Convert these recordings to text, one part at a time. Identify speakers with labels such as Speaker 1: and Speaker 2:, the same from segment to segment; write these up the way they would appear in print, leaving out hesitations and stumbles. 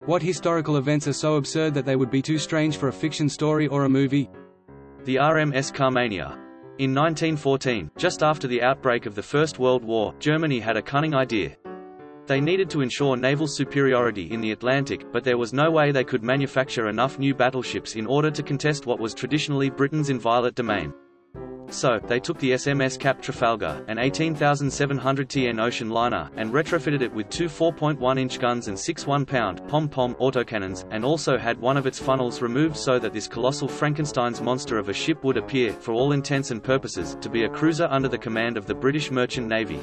Speaker 1: What historical events are so absurd that they would be too strange for a fiction story or a movie?
Speaker 2: The Rms Carmania. In 1914, just after the outbreak of the First World War, Germany had a cunning idea. They needed to ensure naval superiority in the Atlantic, but there was no way they could manufacture enough new battleships in order to contest what was traditionally Britain's inviolate domain. So, they took the SMS Cap Trafalgar, an 18,700 TN ocean liner, and retrofitted it with two 4.1-inch guns and 6 1-pound pom-pom autocannons, and also had one of its funnels removed so that this colossal Frankenstein's monster of a ship would appear, for all intents and purposes, to be a cruiser under the command of the British Merchant Navy.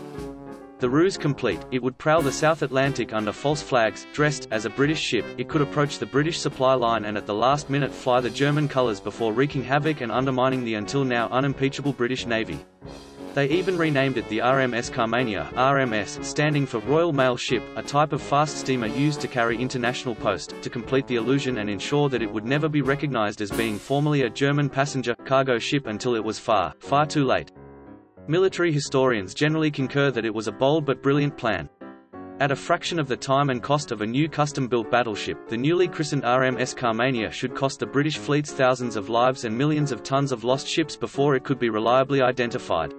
Speaker 2: The ruse complete, it would prowl the South Atlantic under false flags. Dressed as a British ship, it could approach the British supply line and at the last minute fly the German colours before wreaking havoc and undermining the until now unimpeachable British Navy. They even renamed it the RMS Carmania, RMS standing for Royal Mail Ship, a type of fast steamer used to carry international post, to complete the illusion and ensure that it would never be recognised as being formerly a German passenger cargo ship until it was far, far too late. Military historians generally concur that it was a bold but brilliant plan. At a fraction of the time and cost of a new custom-built battleship, the newly christened RMS Carmania should cost the British fleets thousands of lives and millions of tons of lost ships before it could be reliably identified.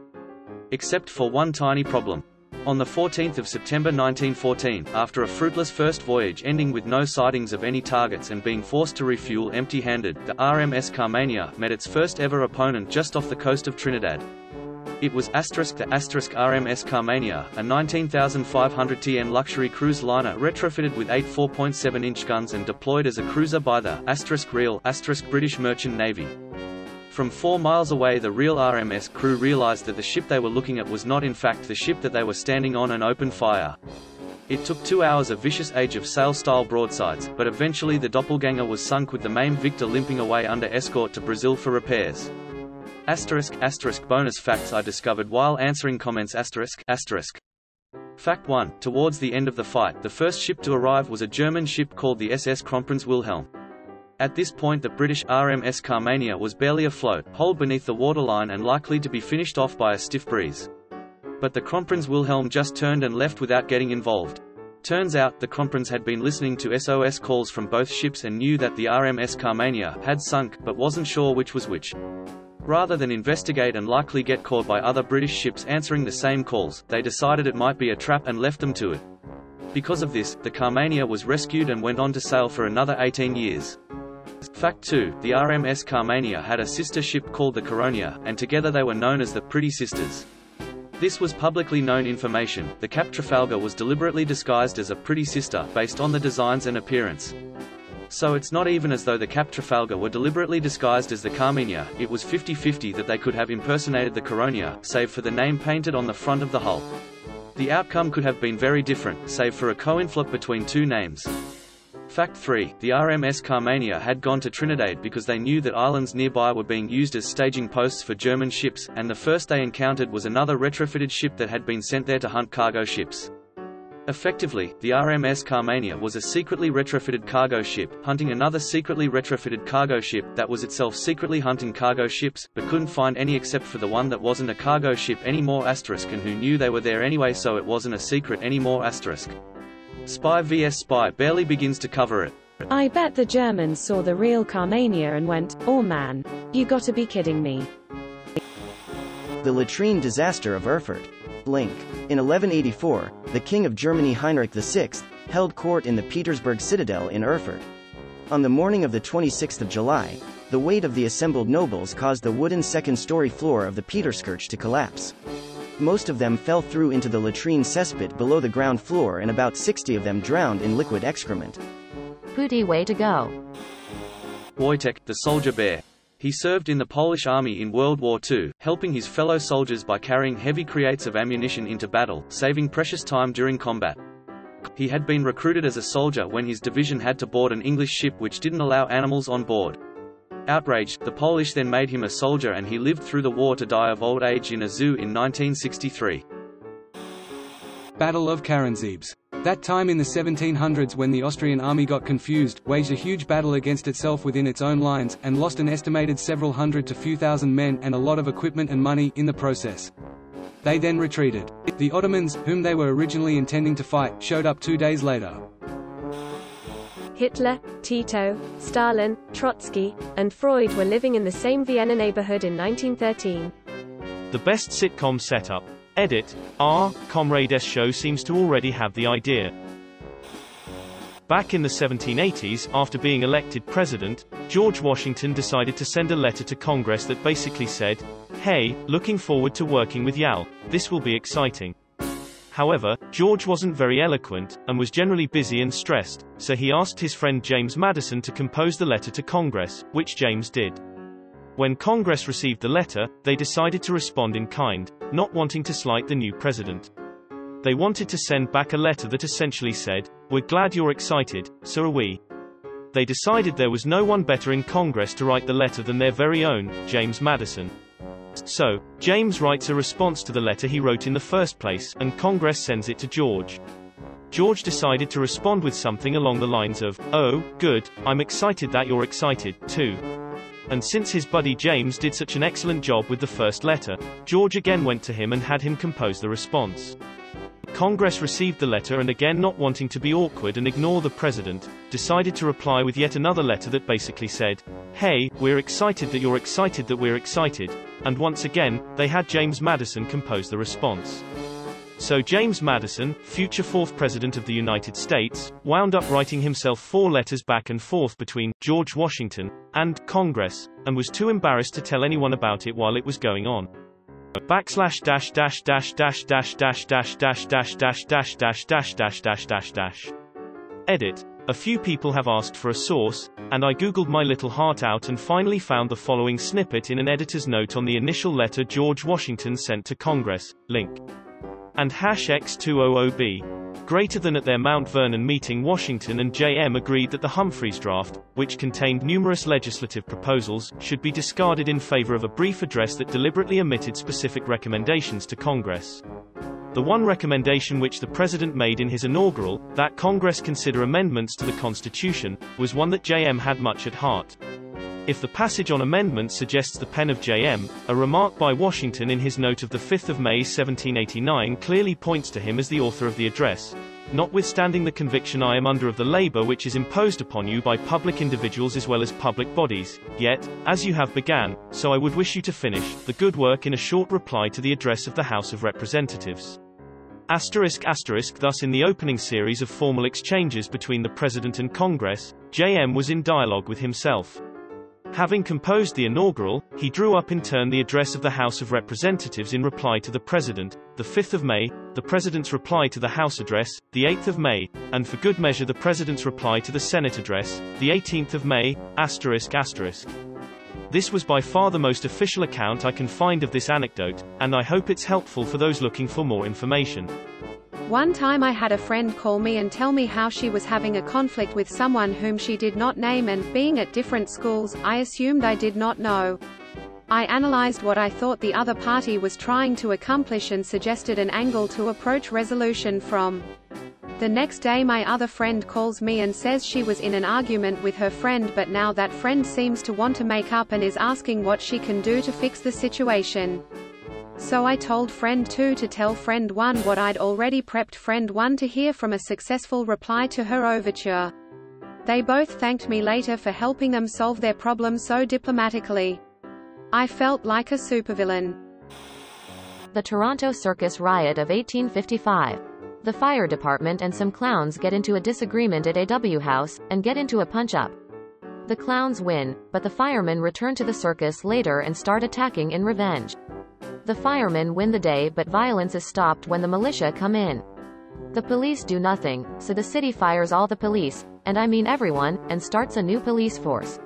Speaker 2: Except for one tiny problem. On the 14th of September 1914, after a fruitless first voyage ending with no sightings of any targets and being forced to refuel empty-handed, the RMS Carmania met its first ever opponent just off the coast of Trinidad. It was the RMS Carmania, a 19,500 TN luxury cruise liner retrofitted with 8 4.7-inch guns and deployed as a cruiser by the real British Merchant Navy. From 4 miles away, the real RMS crew realized that the ship they were looking at was not in fact the ship that they were standing on and opened fire. It took 2 hours of vicious age of sail-style broadsides, but eventually the doppelganger was sunk with the main victor limping away under escort to Brazil for repairs. Bonus facts I discovered while answering comments. Fact 1. Towards the end of the fight, the first ship to arrive was a German ship called the SS Kronprinz Wilhelm. At this point the British RMS Carmania was barely afloat, holed beneath the waterline and likely to be finished off by a stiff breeze. But the Kronprinz Wilhelm just turned and left without getting involved. Turns out, the Kronprinz had been listening to SOS calls from both ships and knew that the RMS Carmania had sunk, but wasn't sure which was which. Rather than investigate and likely get caught by other British ships answering the same calls, they decided it might be a trap and left them to it. Because of this, the Carmania was rescued and went on to sail for another 18 years. Fact 2. The RMS Carmania had a sister ship called the Coronia, and together they were known as the Pretty Sisters. This was publicly known information. The Cap Trafalgar was deliberately disguised as a pretty sister, based on the designs and appearance. So it's not even as though the Cap Trafalgar were deliberately disguised as the Carmania, it was 50-50 that they could have impersonated the Coronia, save for the name painted on the front of the hull. The outcome could have been very different, save for a coin flip between two names. Fact 3. The RMS Carmania had gone to Trinidad because they knew that islands nearby were being used as staging posts for German ships, and the first they encountered was another retrofitted ship that had been sent there to hunt cargo ships. Effectively, the RMS Carmania was a secretly retrofitted cargo ship, hunting another secretly retrofitted cargo ship, that was itself secretly hunting cargo ships, but couldn't find any except for the one that wasn't a cargo ship anymore and who knew they were there anyway, so it wasn't a secret anymore. Spy vs Spy barely begins to cover it.
Speaker 3: I bet the Germans saw the real Carmania and went, "Oh man, you gotta be kidding me."
Speaker 4: The Latrine disaster of Erfurt. Link. In 1184, the King of Germany Heinrich VI held court in the Petersburg citadel in Erfurt. On the morning of the 26th of July, the weight of the assembled nobles caused the wooden second-story floor of the Peterskirche to collapse. Most of them fell through into the latrine cesspit below the ground floor, and about 60 of them drowned in liquid excrement.
Speaker 5: Booty way to go.
Speaker 2: Wojtek, the soldier bear. He served in the Polish army in World War II, helping his fellow soldiers by carrying heavy crates of ammunition into battle, saving precious time during combat. He had been recruited as a soldier when his division had to board an English ship which didn't allow animals on board. Outraged, the Polish then made him a soldier, and he lived through the war to die of old age in a zoo in 1963.
Speaker 1: Battle of Zebes. That time in the 1700s, when the Austrian army got confused, waged a huge battle against itself within its own lines, and lost an estimated several hundred to few thousand men and a lot of equipment and money in the process. They then retreated. The Ottomans, whom they were originally intending to fight, showed up 2 days later.
Speaker 6: Hitler, Tito, Stalin, Trotsky, and Freud were living in the same Vienna neighborhood in 1913.
Speaker 7: The best sitcom setup. Edit. Our Comrade S show seems to already have the idea. Back in the 1780s, after being elected president, George Washington decided to send a letter to Congress that basically said, "Hey, looking forward to working with y'all. This will be exciting." However, George wasn't very eloquent, and was generally busy and stressed, so he asked his friend James Madison to compose the letter to Congress, which James did. When Congress received the letter, they decided to respond in kind, not wanting to slight the new president. They wanted to send back a letter that essentially said, "We're glad you're excited, so are we." They decided there was no one better in Congress to write the letter than their very own, James Madison. So, James writes a response to the letter he wrote in the first place, and Congress sends it to George. George decided to respond with something along the lines of, "Oh, good, I'm excited that you're excited, too." And since his buddy James did such an excellent job with the first letter, George again went to him and had him compose the response. Congress received the letter and, again not wanting to be awkward and ignore the president, decided to reply with yet another letter that basically said, "Hey, we're excited that you're excited that we're excited," and once again, they had James Madison compose the response. So James Madison, future fourth president of the United States, wound up writing himself 4 letters back and forth between George Washington and Congress, and was too embarrassed to tell anyone about it while it was going on. Backslash dash dash dash dash dash dash dash dash dash dash dash dash dash dash dash dash dash. Edit. A few people have asked for a source, and I googled my little heart out and finally found the following snippet in an editor's note on the initial letter George Washington sent to Congress. Link. And #X200B. Greater than at their Mount Vernon meeting, Washington and J.M. agreed that the Humphreys draft, which contained numerous legislative proposals, should be discarded in favor of a brief address that deliberately omitted specific recommendations to Congress. The one recommendation which the President made in his inaugural, that Congress consider amendments to the Constitution, was one that J.M. had much at heart. If the passage on amendments suggests the pen of J.M., a remark by Washington in his note of the 5th of May 1789 clearly points to him as the author of the address. Notwithstanding the conviction I am under of the labor which is imposed upon you by public individuals as well as public bodies, yet, as you have began, so I would wish you to finish, the good work in a short reply to the address of the House of Representatives. Thus in the opening series of formal exchanges between the President and Congress, J.M. was in dialogue with himself. Having composed the inaugural, he drew up in turn the address of the House of Representatives in reply to the President, the 5th of May, the President's reply to the House address, the 8th of May, and for good measure the President's reply to the Senate address, the 18th of May, This was by far the most official account I can find of this anecdote, and I hope it's helpful for those looking for more information.
Speaker 3: One time I had a friend call me and tell me how she was having a conflict with someone whom she did not name, and, being at different schools, I assumed I did not know. I analyzed what I thought the other party was trying to accomplish and suggested an angle to approach resolution from. The next day my other friend calls me and says she was in an argument with her friend, but now that friend seems to want to make up and is asking what she can do to fix the situation. So I told friend 2 to tell friend 1 what I'd already prepped friend 1 to hear from a successful reply to her overture. They both thanked me later for helping them solve their problem so diplomatically. I felt like a supervillain.
Speaker 5: The Toronto Circus riot of 1855. The fire department and some clowns get into a disagreement at AW House, and get into a punch-up. The clowns win, but the firemen return to the circus later and start attacking in revenge. The firemen win the day, but violence is stopped when the militia come in. The police do nothing, so the city fires all the police, and I mean everyone, and starts a new police force.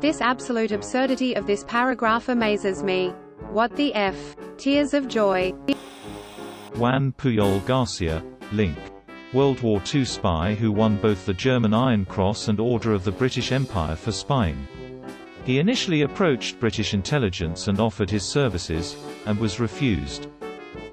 Speaker 3: This absolute absurdity of this paragraph amazes me. What the F? Tears of joy.
Speaker 8: Juan Puyol Garcia, link. World War II spy who won both the German Iron Cross and Order of the British Empire for spying. He initially approached British intelligence and offered his services, and was refused.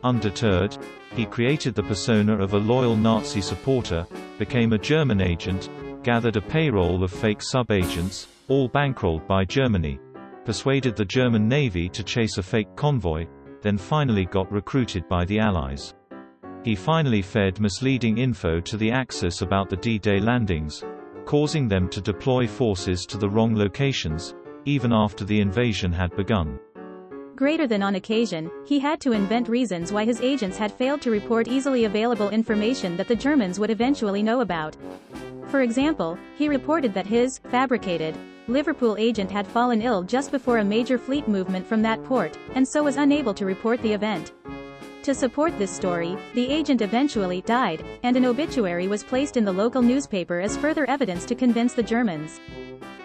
Speaker 8: Undeterred, he created the persona of a loyal Nazi supporter, became a German agent, gathered a payroll of fake sub-agents, all bankrolled by Germany, persuaded the German Navy to chase a fake convoy, then finally got recruited by the Allies. He finally fed misleading info to the Axis about the D-Day landings, causing them to deploy forces to the wrong locations, even after the invasion had begun.
Speaker 9: Greater than on occasion, he had to invent reasons why his agents had failed to report easily available information that the Germans would eventually know about. For example, he reported that his fabricated Liverpool agent had fallen ill just before a major fleet movement from that port, and so was unable to report the event. To support this story, the agent eventually died, and an obituary was placed in the local newspaper as further evidence to convince the Germans.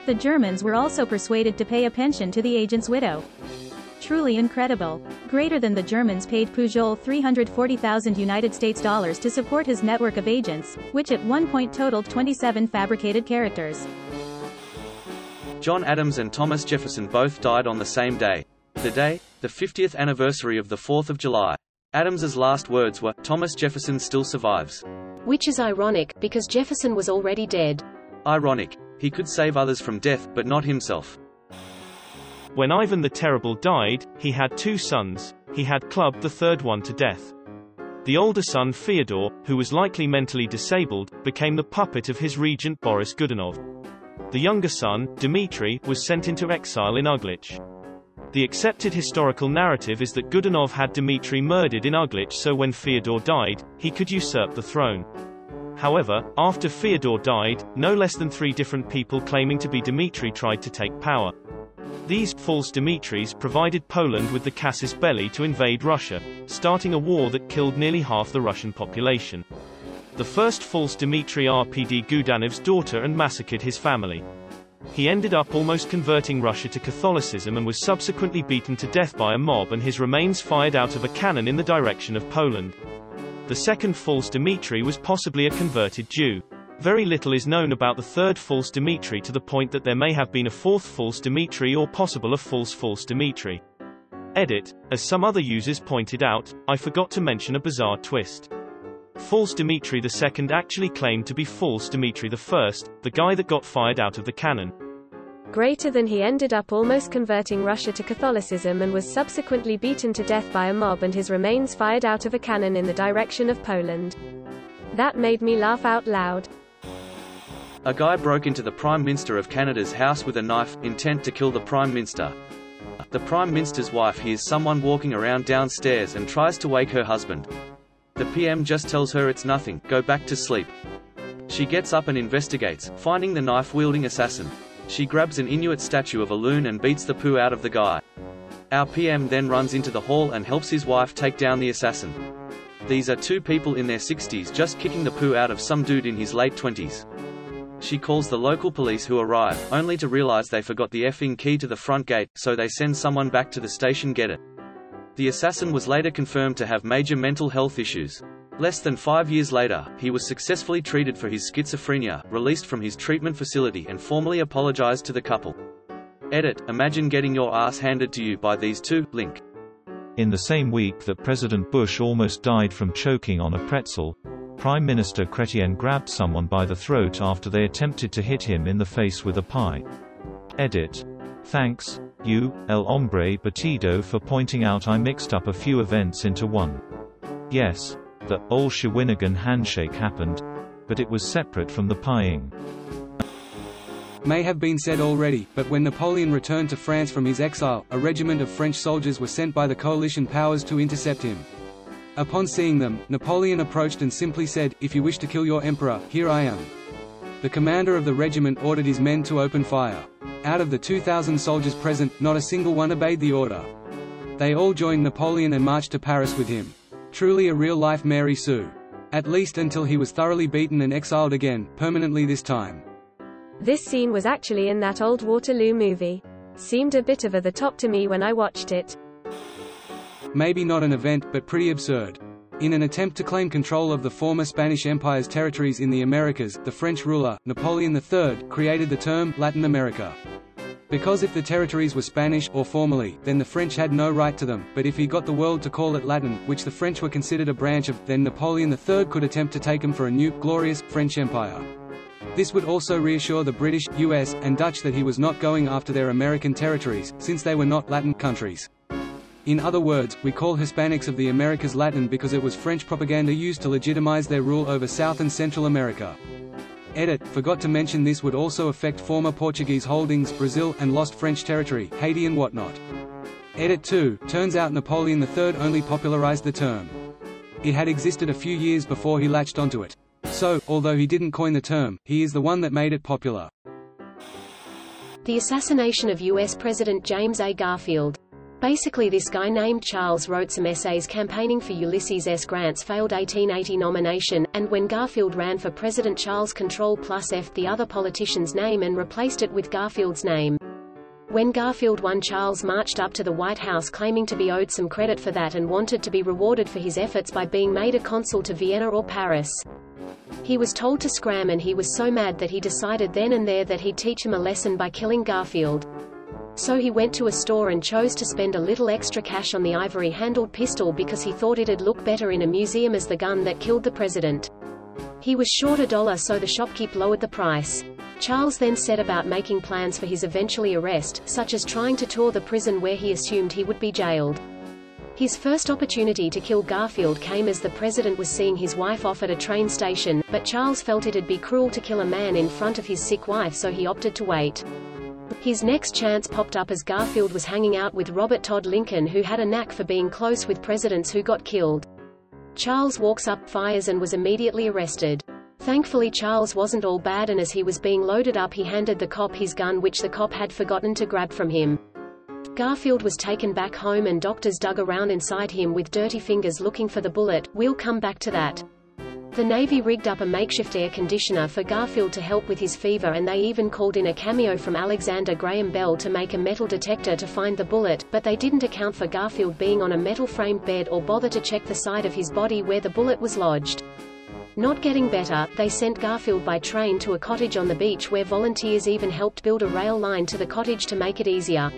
Speaker 9: The Germans were also persuaded to pay a pension to the agent's widow. Truly incredible. Greater than the Germans paid Pujol $340,000 United States dollars to support his network of agents, which at one point totaled 27 fabricated characters.
Speaker 2: John Adams and Thomas Jefferson both died on the same day. The day, the 50th anniversary of the 4th of July. Adams's last words were, "Thomas Jefferson still survives."
Speaker 10: Which is ironic, because Jefferson was already dead.
Speaker 2: Ironic. He could save others from death, but not himself.
Speaker 7: When Ivan the Terrible died, he had 2 sons. He had clubbed the third one to death. The older son Fyodor, who was likely mentally disabled, became the puppet of his regent Boris Godunov. The younger son, Dmitry, was sent into exile in Uglich. The accepted historical narrative is that Godunov had Dmitry murdered in Uglich so when Fyodor died, he could usurp the throne. However, after Fyodor died, no less than 3 different people claiming to be Dmitry tried to take power. These false Dmitries provided Poland with the casus belli to invade Russia, starting a war that killed nearly half the Russian population. The first false Dmitry RPD Gudanov's daughter and massacred his family. He ended up almost converting Russia to Catholicism and was subsequently beaten to death by a mob and his remains fired out of a cannon in the direction of Poland. The second false Dmitry was possibly a converted Jew. Very little is known about the third false Dmitry to the point that there may have been a fourth false Dmitry or possible a false Dmitry. Edit. As some other users pointed out, I forgot to mention a bizarre twist. False Dmitry II actually claimed to be false Dmitry I, the guy that got fired out of the cannon.
Speaker 6: Greater than he ended up almost converting Russia to Catholicism and was subsequently beaten to death by a mob and his remains fired out of a cannon in the direction of Poland. That made me laugh out loud.
Speaker 2: A guy broke into the Prime Minister of Canada's house with a knife, intent to kill the Prime Minister. The Prime Minister's wife hears someone walking around downstairs and tries to wake her husband. The PM just tells her it's nothing, go back to sleep. She gets up and investigates, finding the knife-wielding assassin. She grabs an Inuit statue of a loon and beats the poo out of the guy. Our PM then runs into the hall and helps his wife take down the assassin. These are 2 people in their 60s just kicking the poo out of some dude in his late 20s. She calls the local police who arrive, only to realize they forgot the effing key to the front gate, so they send someone back to the station get it. The assassin was later confirmed to have major mental health issues. Less than 5 years later, he was successfully treated for his schizophrenia, released from his treatment facility and formally apologized to the couple. Edit. Imagine getting your ass handed to you by these 2. Link.
Speaker 8: In the same week that President Bush almost died from choking on a pretzel, Prime Minister Chrétien grabbed someone by the throat after they attempted to hit him in the face with a pie. Edit. Thanks, you, El Hombre Batido, for pointing out I mixed up a few events into one. Yes, the old Shawinigan handshake happened, but it was separate from the pieing.
Speaker 1: May have been said already, but when Napoleon returned to France from his exile, a regiment of French soldiers were sent by the coalition powers to intercept him. Upon seeing them, Napoleon approached and simply said, "If you wish to kill your emperor, here I am." The commander of the regiment ordered his men to open fire. Out of the 2,000 soldiers present, not a single one obeyed the order. They all joined Napoleon and marched to Paris with him. Truly a real-life Mary Sue. At least until he was thoroughly beaten and exiled again, permanently this time.
Speaker 6: This scene was actually in that old Waterloo movie. Seemed a bit over the top to me when I watched it.
Speaker 1: Maybe not an event, but pretty absurd. In an attempt to claim control of the former Spanish Empire's territories in the Americas, the French ruler, Napoleon III, created the term Latin America. Because if the territories were Spanish, or formerly, then the French had no right to them, but if he got the world to call it Latin, which the French were considered a branch of, then Napoleon III could attempt to take them for a new, glorious, French Empire. This would also reassure the British, US, and Dutch that he was not going after their American territories, since they were not Latin countries. In other words, we call Hispanics of the Americas Latin because it was French propaganda used to legitimize their rule over South and Central America. Edit, forgot to mention this would also affect former Portuguese holdings, Brazil, and lost French territory, Haiti and whatnot. Edit 2, turns out Napoleon III only popularized the term. It had existed a few years before he latched onto it. So, although he didn't coin the term, he is the one that made it popular.
Speaker 10: The assassination of U.S. President James A. Garfield. Basically, this guy named Charles wrote some essays campaigning for Ulysses S. Grant's failed 1880 nomination, and when Garfield ran for president, Charles Ctrl+F the other politician's name and replaced it with Garfield's name. When Garfield won, Charles marched up to the White House claiming to be owed some credit for that and wanted to be rewarded for his efforts by being made a consul to Vienna or Paris. He was told to scram, and he was so mad that he decided then and there that he'd teach him a lesson by killing Garfield. So he went to a store and chose to spend a little extra cash on the ivory-handled pistol because he thought it'd look better in a museum as the gun that killed the president. He was short $1, so the shopkeep lowered the price. Charles then set about making plans for his eventually arrest, such as trying to tour the prison where he assumed he would be jailed. His first opportunity to kill Garfield came as the president was seeing his wife off at a train station, but Charles felt it'd be cruel to kill a man in front of his sick wife, so he opted to wait. His next chance popped up as Garfield was hanging out with Robert Todd Lincoln, who had a knack for being close with presidents who got killed. Charles walks up, fires, and was immediately arrested. Thankfully, Charles wasn't all bad, and as he was being loaded up, he handed the cop his gun, which the cop had forgotten to grab from him. Garfield was taken back home and doctors dug around inside him with dirty fingers looking for the bullet. We'll come back to that. The Navy rigged up a makeshift air conditioner for Garfield to help with his fever, and they even called in a cameo from Alexander Graham Bell to make a metal detector to find the bullet, but they didn't account for Garfield being on a metal-framed bed or bother to check the side of his body where the bullet was lodged. Not getting better, they sent Garfield by train to a cottage on the beach where volunteers even helped build a rail line to the cottage to make it easier.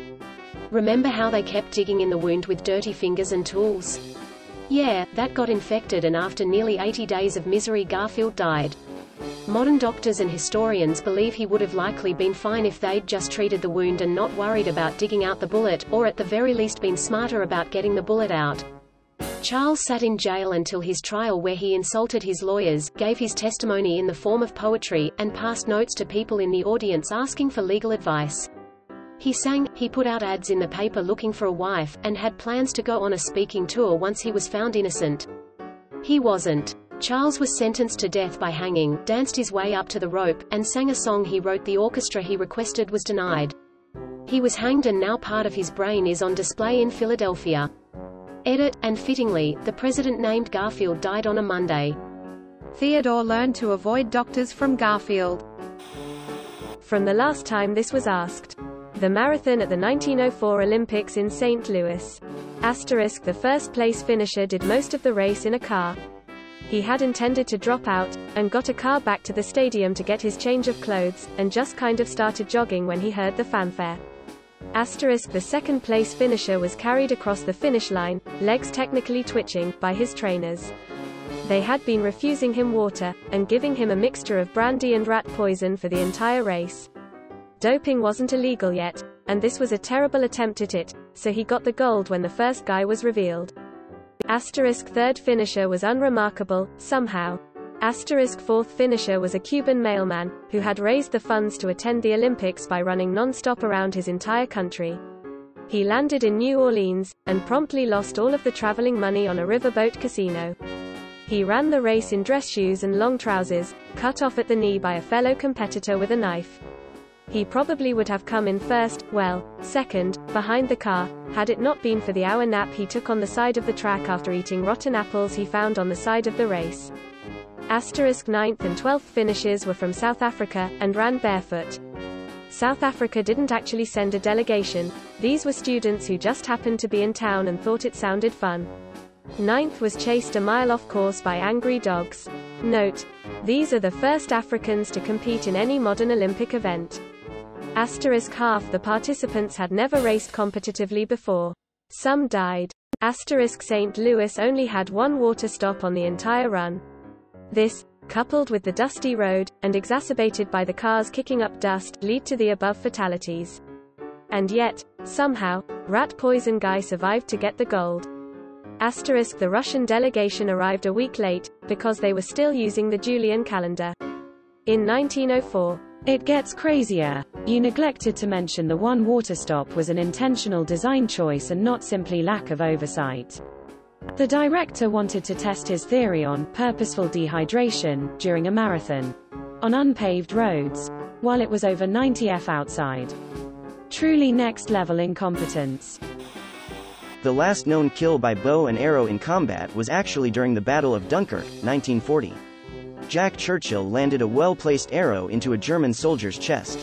Speaker 10: Remember how they kept digging in the wound with dirty fingers and tools? Yeah, that got infected, and after nearly 80 days of misery, Garfield died. Modern doctors and historians believe he would have likely been fine if they'd just treated the wound and not worried about digging out the bullet, or at the very least been smarter about getting the bullet out. Charles sat in jail until his trial, where he insulted his lawyers, gave his testimony in the form of poetry, and passed notes to people in the audience asking for legal advice. He sang, he put out ads in the paper looking for a wife, and had plans to go on a speaking tour once he was found innocent. He wasn't. Charles was sentenced to death by hanging, danced his way up to the rope, and sang a song he wrote. The orchestra he requested was denied. He was hanged, and now part of his brain is on display in Philadelphia. Edit, and fittingly, the president named Garfield died on a Monday.
Speaker 3: Theodore learned to avoid doctors from Garfield.
Speaker 6: From the last time this was asked. The marathon at the 1904 Olympics in St. Louis. Asterisk, the first-place finisher did most of the race in a car. He had intended to drop out, and got a car back to the stadium to get his change of clothes, and just kind of started jogging when he heard the fanfare. Asterisk, the second-place finisher was carried across the finish line, legs technically twitching, by his trainers. They had been refusing him water, and giving him a mixture of brandy and rat poison for the entire race. Doping wasn't illegal yet, and this was a terrible attempt at it, so he got the gold when the first guy was revealed. Asterisk, third finisher was unremarkable, somehow. Asterisk, fourth finisher was a Cuban mailman, who had raised the funds to attend the Olympics by running non-stop around his entire country. He landed in New Orleans, and promptly lost all of the traveling money on a riverboat casino. He ran the race in dress shoes and long trousers, cut off at the knee by a fellow competitor with a knife. He probably would have come in first, well, second, behind the car, had it not been for the hour nap he took on the side of the track after eating rotten apples he found on the side of the race. Asterisk, 9th and 12th finishes were from South Africa, and ran barefoot. South Africa didn't actually send a delegation, these were students who just happened to be in town and thought it sounded fun. 9th was chased a mile off course by angry dogs. Note: these are the first Africans to compete in any modern Olympic event. Asterisk, half the participants had never raced competitively before. Some died. Asterisk, St. Louis only had one water stop on the entire run. This, coupled with the dusty road, and exacerbated by the cars kicking up dust, lead to the above fatalities. And yet, somehow, rat poison guy survived to get the gold. Asterisk, the Russian delegation arrived a week late, because they were still using the Julian calendar. In 1904,
Speaker 11: it gets crazier. You neglected to mention the one water stop was an intentional design choice and not simply lack of oversight. The director wanted to test his theory on purposeful dehydration during a marathon on unpaved roads, while it was over 90 F outside. Truly next-level incompetence.
Speaker 4: The last known kill by bow and arrow in combat was actually during the Battle of Dunkirk, 1940. Jack Churchill landed a well-placed arrow into a German soldier's chest.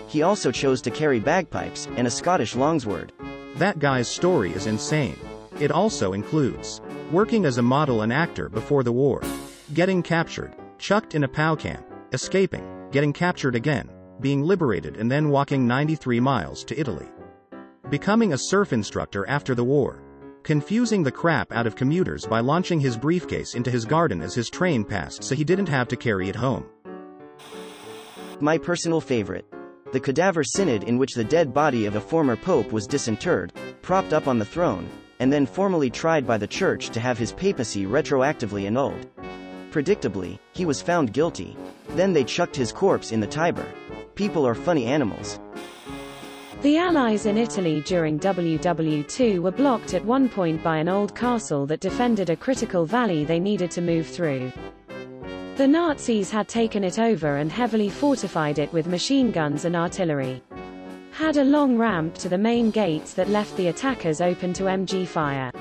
Speaker 4: He also chose to carry bagpipes and a Scottish longsword.
Speaker 12: That guy's story is insane. It also includes working as a model and actor before the war, getting captured, chucked in a POW camp, escaping, getting captured again, being liberated and then walking 93 miles to Italy. Becoming a surf instructor after the war. Confusing the crap out of commuters by launching his briefcase into his garden as his train passed so he didn't have to carry it home.
Speaker 4: My personal favorite. The Cadaver Synod, in which the dead body of a former pope was disinterred, propped up on the throne, and then formally tried by the church to have his papacy retroactively annulled. Predictably, he was found guilty. Then they chucked his corpse in the Tiber. People are funny animals.
Speaker 11: The Allies in Italy during WW2 were blocked at one point by an old castle that defended a critical valley they needed to move through. The Nazis had taken it over and heavily fortified it with machine guns and artillery. Had a long ramp to the main gates that left the attackers open to MG fire.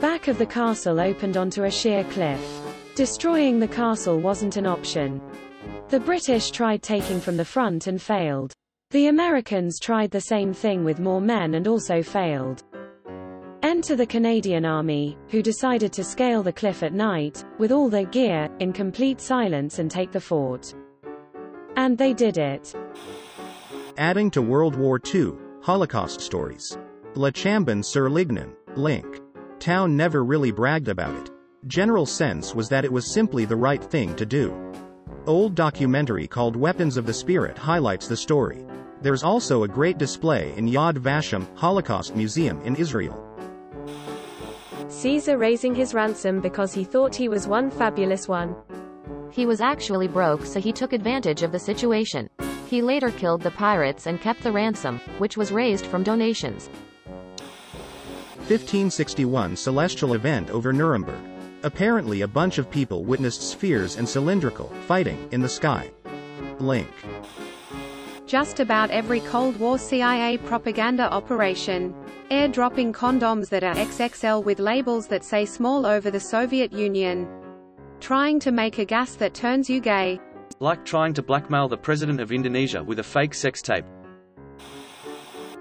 Speaker 11: Back of the castle opened onto a sheer cliff. Destroying the castle wasn't an option. The British tried taking from the front and failed. The Americans tried the same thing with more men and also failed. Enter the Canadian Army, who decided to scale the cliff at night, with all their gear, in complete silence and take the fort. And they did it.
Speaker 12: Adding to World War II, Holocaust stories. Le Chambon sur Lignon, link. Town never really bragged about it. General sense was that it was simply the right thing to do. Old documentary called Weapons of the Spirit highlights the story. There's also a great display in Yad Vashem, Holocaust Museum in Israel.
Speaker 6: Caesar raising his ransom because he thought he was one fabulous one.
Speaker 5: He was actually broke, so he took advantage of the situation. He later killed the pirates and kept the ransom, which was raised from donations.
Speaker 12: 1561 celestial event over Nuremberg. Apparently a bunch of people witnessed spheres and cylindrical fighting in the sky. Link.
Speaker 3: Just about every Cold War CIA propaganda operation. Airdropping condoms that are XXL with labels that say small over the Soviet Union. Trying to make a gas that turns you gay.
Speaker 2: Like trying to blackmail the president of Indonesia with a fake sex tape.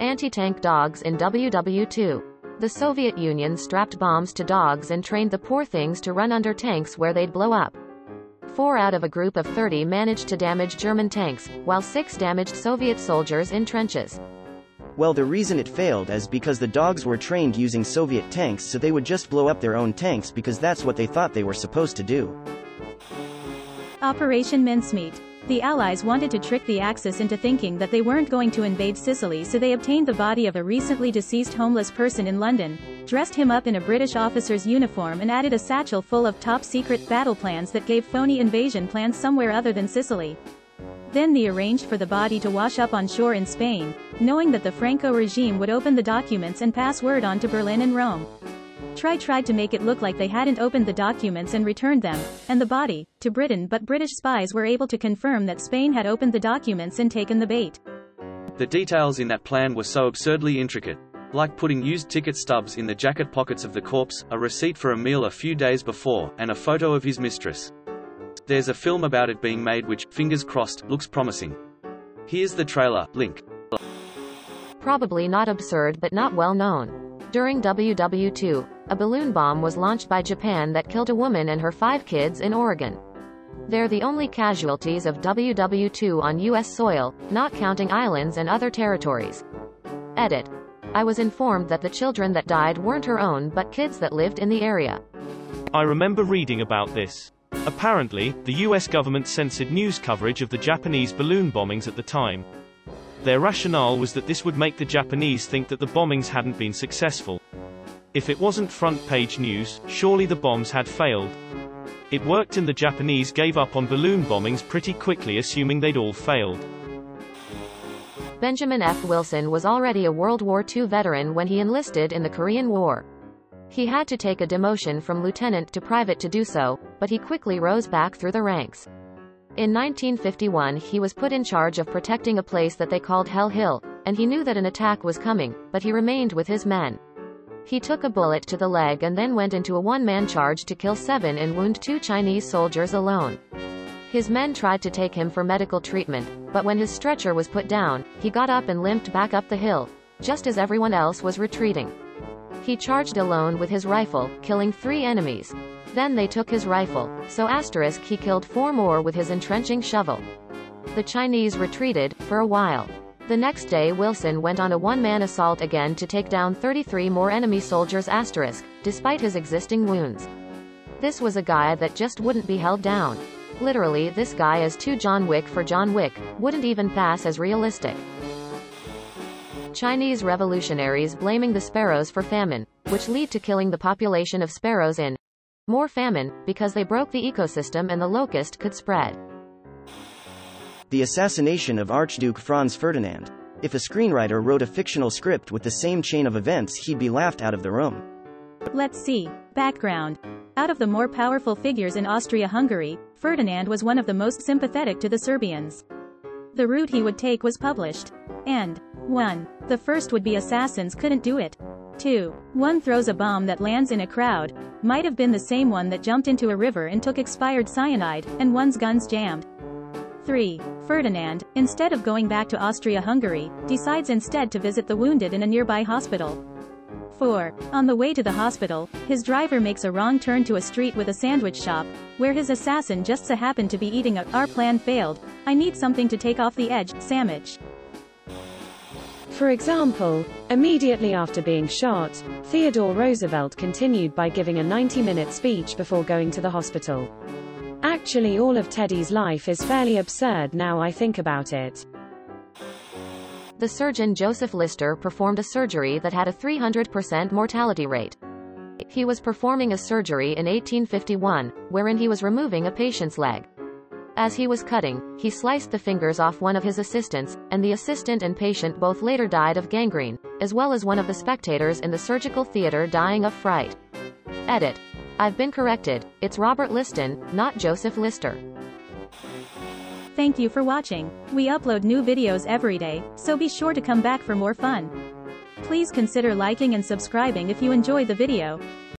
Speaker 5: Anti-tank dogs in WW2. The Soviet Union strapped bombs to dogs and trained the poor things to run under tanks where they'd blow up. 4 out of a group of 30 managed to damage German tanks, while 6 damaged Soviet soldiers in trenches.
Speaker 4: Well, the reason it failed is because the dogs were trained using Soviet tanks, so they would just blow up their own tanks because that's what they thought they were supposed to do.
Speaker 9: Operation Mincemeat. The Allies wanted to trick the Axis into thinking that they weren't going to invade Sicily, so they obtained the body of a recently deceased homeless person in London, dressed him up in a British officer's uniform and added a satchel full of top-secret battle plans that gave phony invasion plans somewhere other than Sicily. Then they arranged for the body to wash up on shore in Spain, knowing that the Franco regime would open the documents and pass word on to Berlin and Rome. Tried to make it look like they hadn't opened the documents and returned them, and the body, to Britain, but British spies were able to confirm that Spain had opened the documents and taken the bait.
Speaker 2: The details in that plan were so absurdly intricate. Like putting used ticket stubs in the jacket pockets of the corpse, a receipt for a meal a few days before, and a photo of his mistress. There's a film about it being made which, fingers crossed, looks promising. Here's the trailer, link.
Speaker 5: Probably not absurd but not well known. During WW2, a balloon bomb was launched by Japan that killed a woman and her 5 kids in Oregon. They're the only casualties of WW2 on U.S. soil, not counting islands and other territories. Edit. I was informed that the children that died weren't her own but kids that lived in the area.
Speaker 7: I remember reading about this. Apparently, the US government censored news coverage of the Japanese balloon bombings at the time. Their rationale was that this would make the Japanese think that the bombings hadn't been successful. If it wasn't front-page news, surely the bombs had failed. It worked and the Japanese gave up on balloon bombings pretty quickly, assuming they'd all failed.
Speaker 5: Benjamin F. Wilson was already a World War II veteran when he enlisted in the Korean War. He had to take a demotion from lieutenant to private to do so, but he quickly rose back through the ranks. In 1951 he was put in charge of protecting a place that they called Hell Hill, and he knew that an attack was coming, but he remained with his men. He took a bullet to the leg and then went into a one-man charge to kill 7 and wound 2 Chinese soldiers alone. His men tried to take him for medical treatment, but when his stretcher was put down, he got up and limped back up the hill, just as everyone else was retreating. He charged alone with his rifle, killing 3 enemies. Then they took his rifle, so he killed 4 more with his entrenching shovel. The Chinese retreated, for a while. The next day Wilson went on a one-man assault again to take down 33 more enemy soldiers despite his existing wounds. This was a guy that just wouldn't be held down. Literally, this guy is too John Wick for John Wick, wouldn't even pass as realistic. Chinese revolutionaries blaming the sparrows for famine, which lead to killing the population of sparrows in more famine, because they broke the ecosystem and the locust could spread.
Speaker 4: The assassination of Archduke Franz Ferdinand. If a screenwriter wrote a fictional script with the same chain of events, he'd be laughed out of the room.
Speaker 9: Let's see. Background. Out of the more powerful figures in Austria-Hungary, Ferdinand was one of the most sympathetic to the Serbians. The route he would take was published. And 1. The first would be assassins couldn't do it. 2. One throws a bomb that lands in a crowd, might have been the same one that jumped into a river and took expired cyanide, and one's guns jammed. 3. Ferdinand, instead of going back to Austria-Hungary, decides instead to visit the wounded in a nearby hospital. 4. On the way to the hospital, his driver makes a wrong turn to a street with a sandwich shop, where his assassin just so happened to be eating our plan failed, I need something to take off the edge, sandwich.
Speaker 11: For example, immediately after being shot, Theodore Roosevelt continued by giving a 90-minute speech before going to the hospital. Actually, all of Teddy's life is fairly absurd now I think about it.
Speaker 5: The surgeon Joseph Lister performed a surgery that had a 300% mortality rate. He was performing a surgery in 1851, wherein he was removing a patient's leg. As he was cutting, he sliced the fingers off one of his assistants, and the assistant and patient both later died of gangrene, as well as one of the spectators in the surgical theater dying of fright. Edit. I've been corrected, it's Robert Liston, not Joseph Lister.
Speaker 9: Thank you for watching. We upload new videos every day, so be sure to come back for more fun. Please consider liking and subscribing if you enjoyed the video.